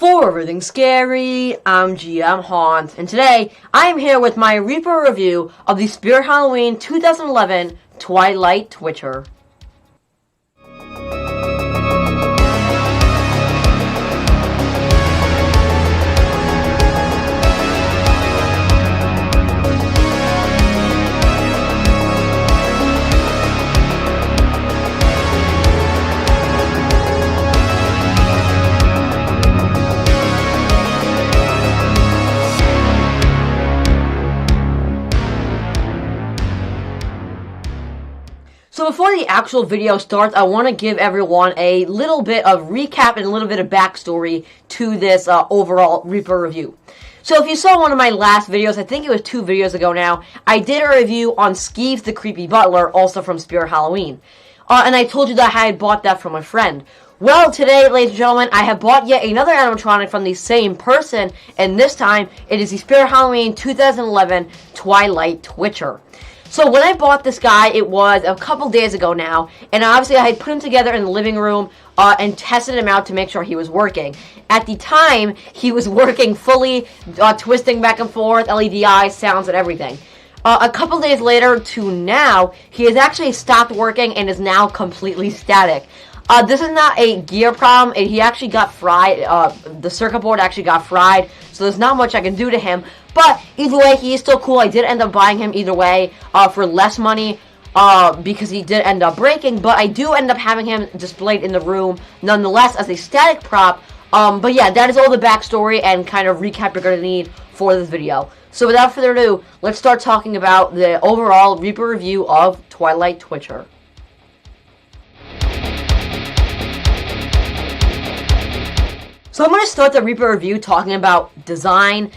For everything scary, I'm GMHaunts, and today I am here with my Reaper review of the Spirit Halloween 2011 Twilight Twitcher. So before the actual video starts, I want to give everyone a little bit of recap and a little bit of backstory to this overall Reaper review. So if you saw one of my last videos, I think it was 2 videos ago now, I did a review on Skeeves the Creepy Butler, also from Spirit Halloween. And I told you that I had bought that from a friend. Well, today, ladies and gentlemen, I have bought yet another animatronic from the same person, and this time, it is the Spirit Halloween 2011 Twilight Twitcher. So when I bought this guy, it was a couple days ago now, and obviously I had put him together in the living room and tested him out to make sure he was working. At the time, he was working fully, twisting back and forth, LED eyes, sounds, and everything. A couple days later to now, he has actually stopped working and is now completely static. This is not a gear problem. He actually got fried. The circuit board actually got fried, so there's not much I can do to him. But either way, he is still cool. I did end up buying him either way for less money because he did end up breaking. But I do end up having him displayed in the room nonetheless as a static prop. But yeah, that is all the backstory and kind of recap you're going to need for this video. So without further ado, let's start talking about the overall Reaper review of Twilight Twitcher. So I'm going to start the Reaper review talking about design,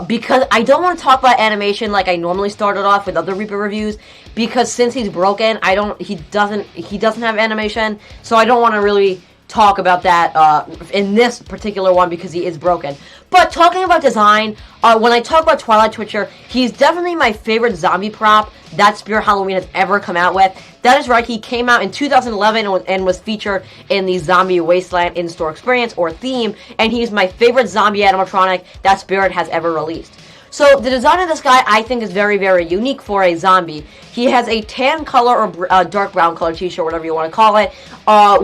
because I don't want to talk about animation like I normally started off with other Reaper reviews, because since he's broken, he doesn't have animation, so I don't want to really talk about that in this particular one because he is broken. But talking about design, when I talk about Twilight Twitcher, he's definitely my favorite zombie prop that Spirit Halloween has ever come out with. That is right, he came out in 2011 and was featured in the Zombie Wasteland in-store experience or theme, and he's my favorite zombie animatronic that Spirit has ever released. So the design of this guy, I think, is very, very unique for a zombie. He has a tan color or dark brown color t-shirt, whatever you want to call it,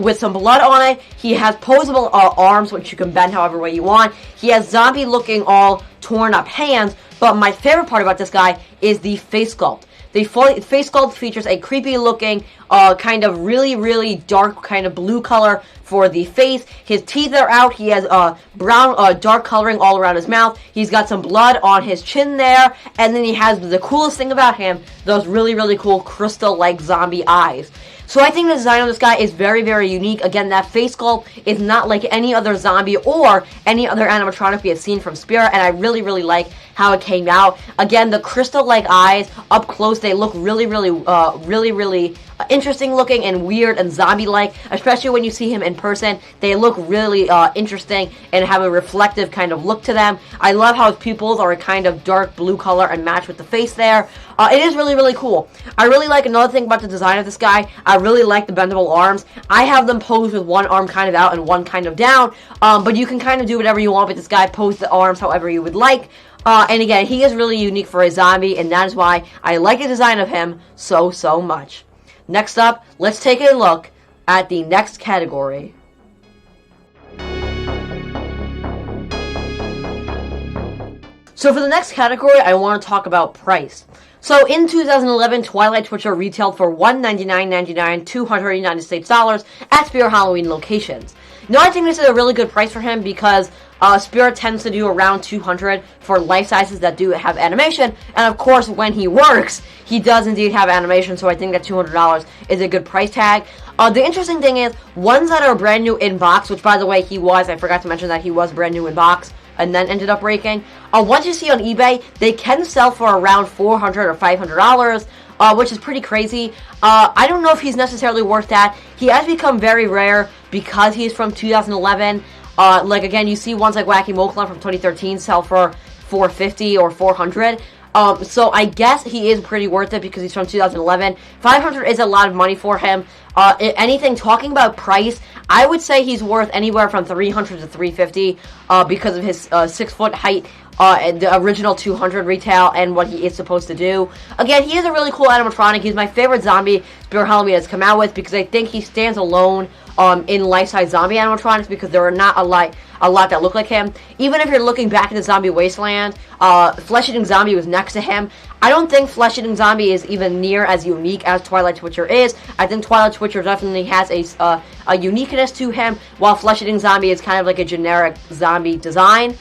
with some blood on it. He has posable arms, which you can bend however way you want. He has zombie-looking, all torn-up hands, but my favorite part about this guy is the face sculpt. The face sculpt features a creepy-looking, kind of really dark, kind of blue color for the face. His teeth are out. He has brown, dark coloring all around his mouth. He's got some blood on his chin there, and then he has the coolest thing about him, those really cool crystal-like zombie eyes. So I think the design of this guy is very, very unique. Again, that face sculpt is not like any other zombie or any other animatronic we have seen from Spirit, and I really like how it came out. Again, the crystal-like eyes, up close, they look really interesting looking and weird and zombie-like, especially when you see him in person. They look really interesting and have a reflective kind of look to them. I love how his pupils are a kind of dark blue color and match with the face there. It is really cool. I really like another thing about the design of this guy. I really like the bendable arms. I have them posed with one arm kind of out and one kind of down, but you can kind of do whatever you want with this guy. Pose the arms however you would like. And again, he is really unique for a zombie, and that is why I like the design of him so much. Next up, let's take a look at the next category. So for the next category, I want to talk about price. So in 2011, Twilight Twitcher retailed for $199.99, $200 United States dollars at Spirit Halloween locations. Now I think this is a really good price for him because Spirit tends to do around $200 for life sizes that do have animation, and of course when he works, he does indeed have animation, so I think that $200 is a good price tag. The interesting thing is, ones that are brand new in box, which by the way I forgot to mention that he was brand new in box, and then ended up breaking. Once you see on eBay, they can sell for around $400 or $500, which is pretty crazy. I don't know if he's necessarily worth that. He has become very rare because he's from 2011. Like again, you see ones like Wacky Mole Clown from 2013 sell for $450 or $400. So I guess he is pretty worth it because he's from 2011. 500 is a lot of money for him. Anything talking about price, I would say he's worth anywhere from 300 to 350 because of his 6-foot height. And the original 200 retail and what he is supposed to do. Again, he is a really cool animatronic. He's my favorite zombie Spirit Halloween has come out with because I think he stands alone in life-size zombie animatronics because there are not a lot that look like him. Even if you're looking back into Zombie Wasteland, Flesh-Eating Zombie was next to him. I don't think Flesh-Eating Zombie is even near as unique as Twilight Twitcher is. I think Twilight Twitcher definitely has a uniqueness to him, while Flesh-Eating Zombie is kind of like a generic zombie design.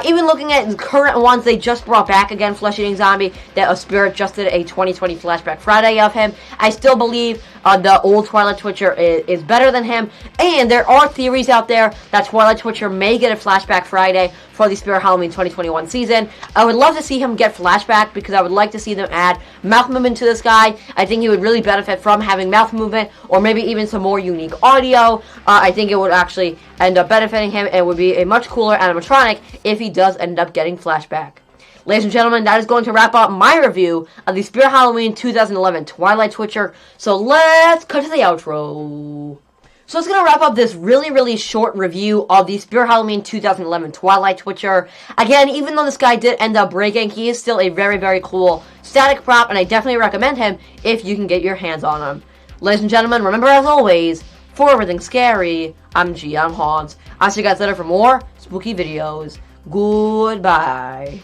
Even looking at the current ones, they just brought back again Flesh-Eating Zombie. That Spirit just did a 2020 Flashback Friday of him. I still believe the old Twilight Twitcher is better than him. And there are theories out there that Twilight Twitcher may get a Flashback Friday for the Spirit Halloween 2021 season. I would love to see him get Flashback because I would like to see them add mouth movement to this guy. I think he would really benefit from having mouth movement or maybe even some more unique audio. I think it would actually end up benefiting him and would be a much cooler animatronic if he does end up getting Flashback. Ladies and gentlemen, that is going to wrap up my review of the Spirit Halloween 2011 Twilight Twitcher. So let's cut to the outro. So it's going to wrap up this really short review of the Spirit Halloween 2011 Twilight Twitcher. Again, even though this guy did end up breaking, he is still a very cool static prop, and I definitely recommend him if you can get your hands on him. Ladies and gentlemen, remember as always, for everything scary, I'm GMHaunts. I'll see you guys later for more spooky videos. Goodbye.